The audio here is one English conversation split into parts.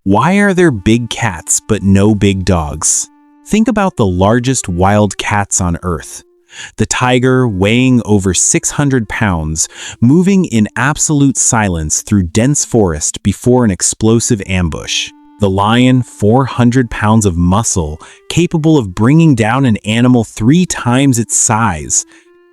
Why are there big cats but no big dogs? Think about the largest wild cats on Earth. The tiger, weighing over 600 pounds, moving in absolute silence through dense forest before an explosive ambush. The lion, 400 pounds of muscle, capable of bringing down an animal 3 times its size.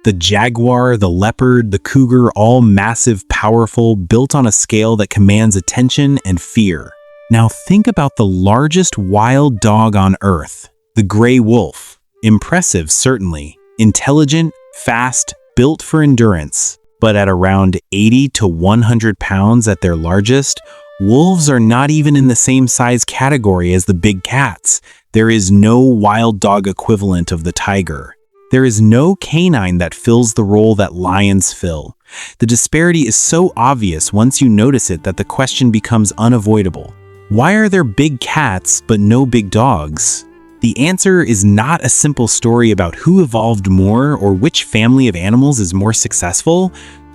The jaguar, the leopard, the cougar, all massive, powerful, built on a scale that commands attention and fear. Now think about the largest wild dog on Earth, the gray wolf. Impressive, certainly. Intelligent, fast, built for endurance. But at around 80 to 100 pounds at their largest, wolves are not even in the same size category as the big cats. There is no wild dog equivalent of the tiger. There is no canine that fills the role that lions fill. The disparity is so obvious once you notice it that the question becomes unavoidable. Why are there big cats but no big dogs? The answer is not a simple story about who evolved more or which family of animals is more successful.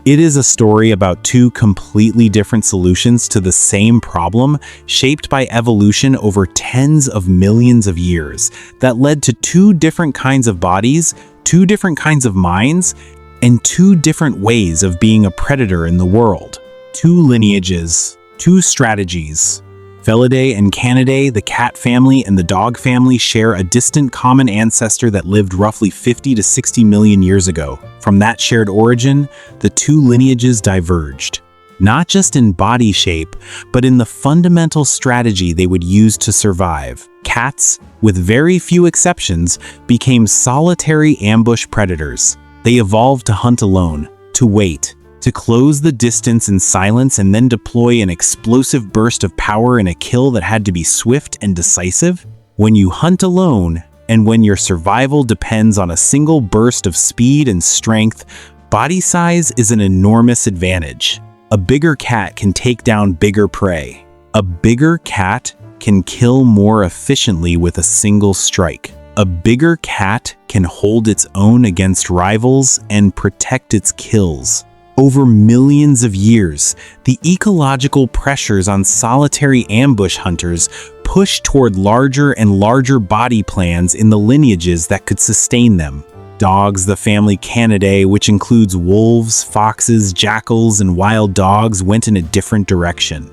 It is a story about 2 completely different solutions to the same problem, shaped by evolution over tens of millions of years, that led to 2 different kinds of bodies, 2 different kinds of minds, and 2 different ways of being a predator in the world. 2 lineages, 2 strategies. Felidae and Canidae, the cat family and the dog family, share a distant common ancestor that lived roughly 50 to 60 million years ago. From that shared origin, the 2 lineages diverged, not just in body shape, but in the fundamental strategy they would use to survive. Cats, with very few exceptions, became solitary ambush predators. They evolved to hunt alone, to wait, to close the distance in silence and then deploy an explosive burst of power in a kill that had to be swift and decisive. When you hunt alone, and when your survival depends on a single burst of speed and strength, body size is an enormous advantage. A bigger cat can take down bigger prey. A bigger cat can kill more efficiently with a single strike. A bigger cat can hold its own against rivals and protect its kills. Over millions of years, the ecological pressures on solitary ambush hunters pushed toward larger and larger body plans in the lineages that could sustain them. Dogs, the family Canidae, which includes wolves, foxes, jackals, and wild dogs, went in a different direction.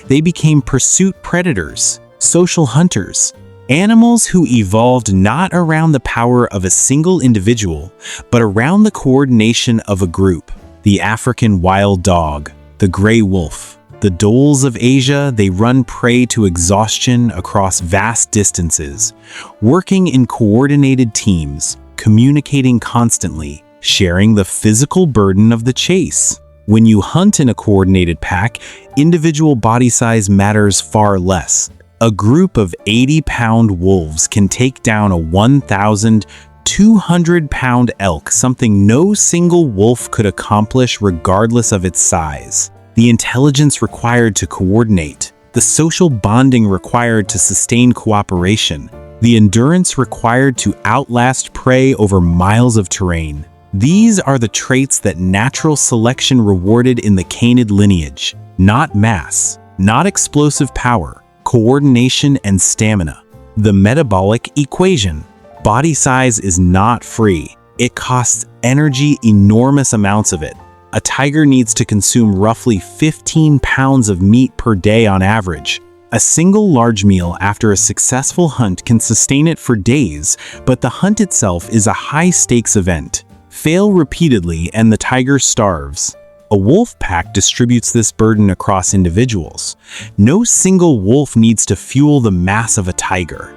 They became pursuit predators, social hunters, animals who evolved not around the power of a single individual, but around the coordination of a group. The African wild dog, the gray wolf. The dholes of Asia, they run prey to exhaustion across vast distances, working in coordinated teams, communicating constantly, sharing the physical burden of the chase. When you hunt in a coordinated pack, individual body size matters far less. A group of 80-pound wolves can take down a 1,200-pound elk, something no single wolf could accomplish regardless of its size. The intelligence required to coordinate, the social bonding required to sustain cooperation, the endurance required to outlast prey over miles of terrain. These are the traits that natural selection rewarded in the canid lineage. Not mass, not explosive power, coordination and stamina. The metabolic equation. Body size is not free. It costs energy, enormous amounts of it. A tiger needs to consume roughly 15 pounds of meat per day on average. A single large meal after a successful hunt can sustain it for days, but the hunt itself is a high-stakes event. Fail repeatedly and the tiger starves. A wolf pack distributes this burden across individuals. No single wolf needs to fuel the mass of a tiger.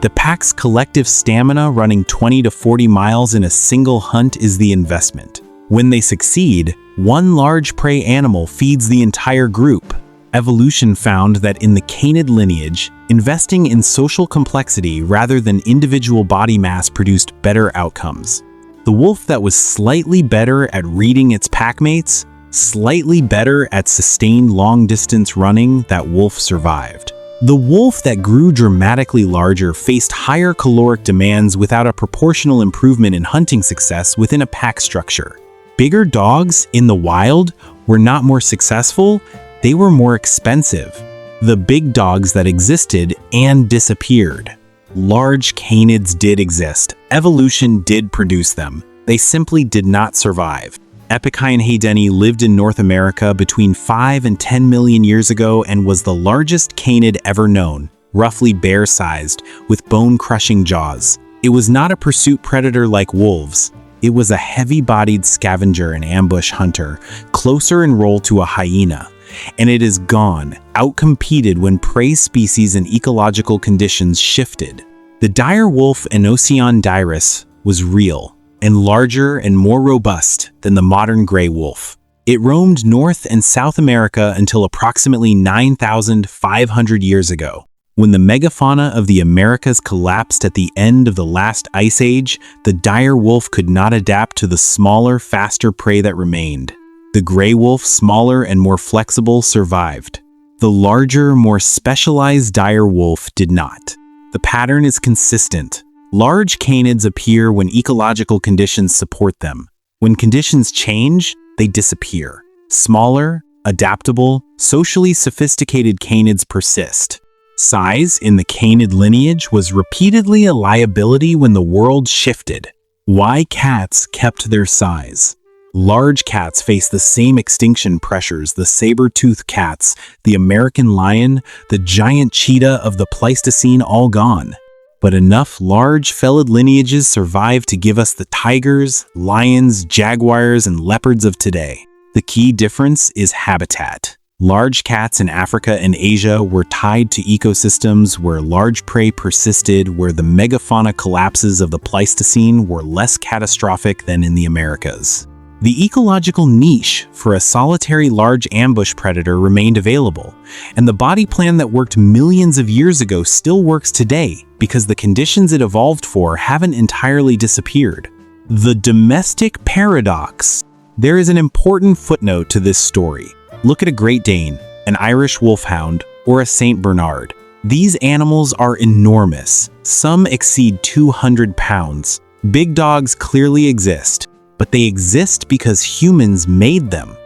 The pack's collective stamina running 20 to 40 miles in a single hunt is the investment. When they succeed, one large prey animal feeds the entire group. Evolution found that in the canid lineage, investing in social complexity rather than individual body mass produced better outcomes. The wolf that was slightly better at reading its packmates, slightly better at sustained long-distance running, that wolf survived. The wolf that grew dramatically larger faced higher caloric demands without a proportional improvement in hunting success within a pack structure. Bigger dogs in the wild were not more successful, they were more expensive. The big dogs that existed and disappeared. Large canids did exist. Evolution did produce them. They simply did not survive. Epicainhydeni lived in North America between 5 and 10 million years ago and was the largest canid ever known, roughly bear-sized, with bone-crushing jaws. It was not a pursuit predator like wolves. It was a heavy-bodied scavenger and ambush hunter, closer in role to a hyena. And it is gone, outcompeted when prey species and ecological conditions shifted. The dire wolf Enoceon dirus was real, and larger and more robust than the modern gray wolf. It roamed North and South America until approximately 9,500 years ago. When the megafauna of the Americas collapsed at the end of the last ice age, the dire wolf could not adapt to the smaller, faster prey that remained. The gray wolf, smaller and more flexible, survived. The larger, more specialized dire wolf did not. The pattern is consistent. Large canids appear when ecological conditions support them. When conditions change, they disappear. Smaller, adaptable, socially sophisticated canids persist. Size in the canid lineage was repeatedly a liability when the world shifted. Why cats kept their size? Large cats face the same extinction pressures: the saber-toothed cats, the American lion, the giant cheetah of the Pleistocene, all gone. But enough large felid lineages survived to give us the tigers, lions, jaguars, and leopards of today. The key difference is habitat. Large cats in Africa and Asia were tied to ecosystems where large prey persisted, where the megafauna collapses of the Pleistocene were less catastrophic than in the Americas. The ecological niche for a solitary large ambush predator remained available, and the body plan that worked millions of years ago still works today because the conditions it evolved for haven't entirely disappeared. The domestic paradox. There is an important footnote to this story. Look at a Great Dane, an Irish wolfhound, or a Saint Bernard. These animals are enormous. Some exceed 200 pounds. Big dogs clearly exist, but they exist because humans made them.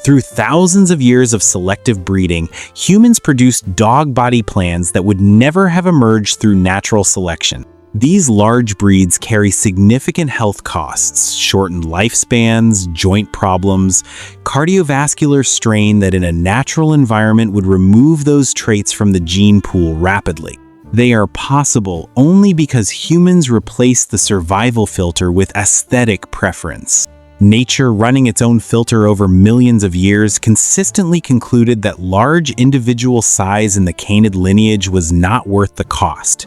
Through thousands of years of selective breeding, humans produced dog body plans that would never have emerged through natural selection. These large breeds carry significant health costs: shortened lifespans, joint problems, cardiovascular strain that in a natural environment would remove those traits from the gene pool rapidly. They are possible only because humans replaced the survival filter with aesthetic preference. Nature, running its own filter over millions of years, consistently concluded that large individual size in the canid lineage was not worth the cost.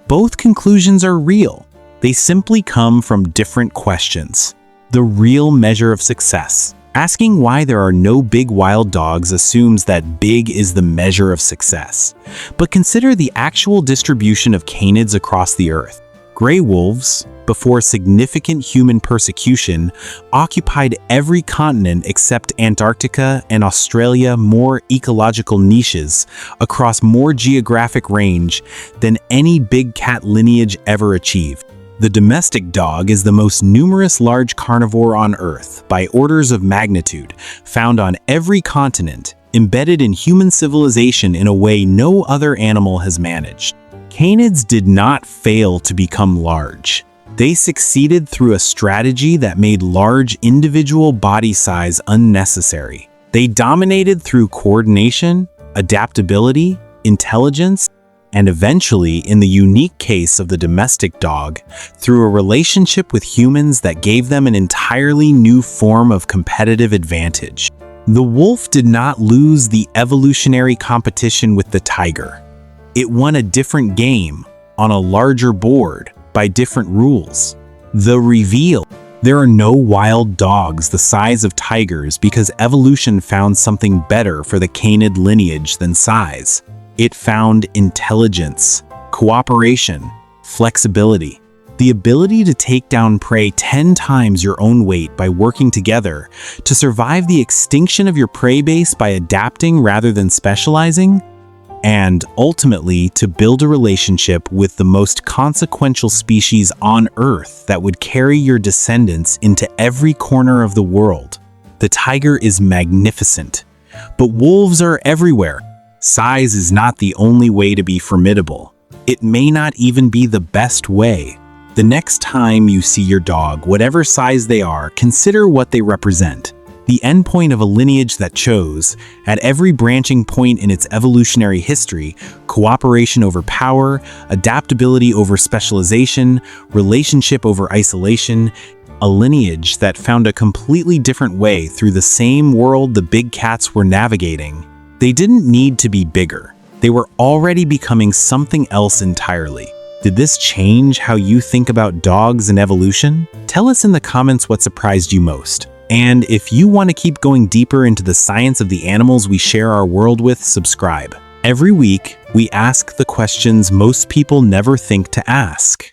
Both conclusions are real. They simply come from different questions. The real measure of success. Asking why there are no big wild dogs assumes that big is the measure of success. But consider the actual distribution of canids across the earth. Gray wolves, before significant human persecution, occupied every continent except Antarctica and Australia, more ecological niches across more geographic range than any big cat lineage ever achieved. The domestic dog is the most numerous large carnivore on Earth by orders of magnitude, found on every continent, embedded in human civilization in a way no other animal has managed. Canids did not fail to become large. They succeeded through a strategy that made large individual body size unnecessary. They dominated through coordination, adaptability, intelligence, and eventually, in the unique case of the domestic dog, through a relationship with humans that gave them an entirely new form of competitive advantage. The wolf did not lose the evolutionary competition with the tiger. It won a different game, on a larger board, by different rules. The reveal. There are no wild dogs the size of tigers because evolution found something better for the canid lineage than size. It found intelligence, cooperation, flexibility, the ability to take down prey 10 times your own weight by working together, to survive the extinction of your prey base by adapting rather than specializing, and ultimately to build a relationship with the most consequential species on Earth that would carry your descendants into every corner of the world. The tiger is magnificent, but wolves are everywhere. Size is not the only way to be formidable. It may not even be the best way. The next time you see your dog, whatever size they are, consider what they represent. The endpoint of a lineage that chose, at every branching point in its evolutionary history, cooperation over power, adaptability over specialization, relationship over isolation, a lineage that found a completely different way through the same world the big cats were navigating. They didn't need to be bigger. They were already becoming something else entirely. Did this change how you think about dogs and evolution? Tell us in the comments what surprised you most. And if you want to keep going deeper into the science of the animals we share our world with, subscribe. Every week, we ask the questions most people never think to ask.